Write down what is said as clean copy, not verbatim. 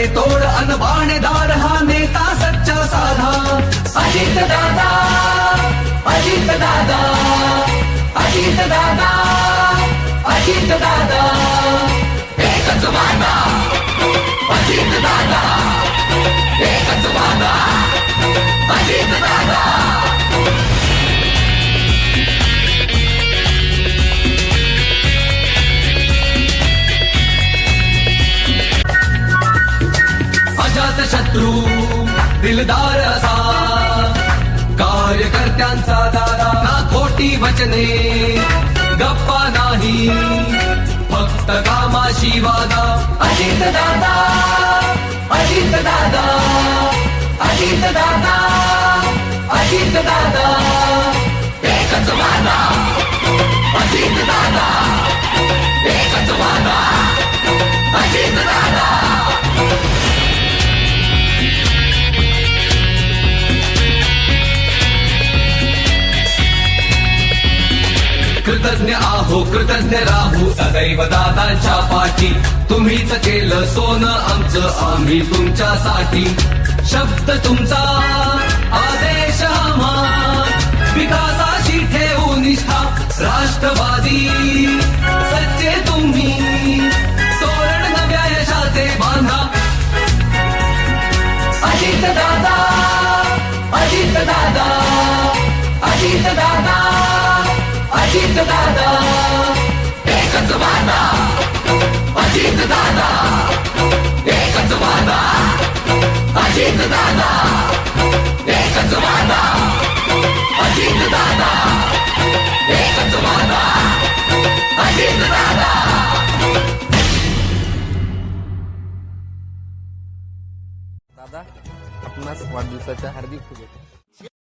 डोळे तोड अनबाणेदार हा नेता सच्चा साधा. अजित दादा, अजित दादा, अजित दादा, अजित दादा, एकच वादा. अजित दादा, एकच वादा. अजित दादा. अजात शत्रू दिलदार असा कार्यकर्त्यांचा दादा. ना खोटी वचने गप्पा नाही फक्त कामाशी वादा. अजित दादा, अजित दादा, अजित दादा, अजित दादा, एकच वादा. अजित दादा, एकच वादा. अजित दादा. कृतज्ञ आहो कृतज्ञ राहू सदैव दादांच्या पाठी. तुम्हीच केलं सोनं आमचं आम्ही तुमच्यासाठी. शब्द तुमचा आदेश आम्हा विकासाशी ठेवू निष्ठा. राष्ट्रवादी सच्चे तुम्ही तोरण नव्या यशाचे बांधा. अजित दादा, अजित दादा, अजित दादा, अजित दादा, एकच वादा. अजित दादा, एकच वादा. अजित दादा, एकच वादा. अजित दादा, एकच वादा. अजित दादा. दादा, आपणास वाढदिवसाच्या हार्दिक शुभेच्छा.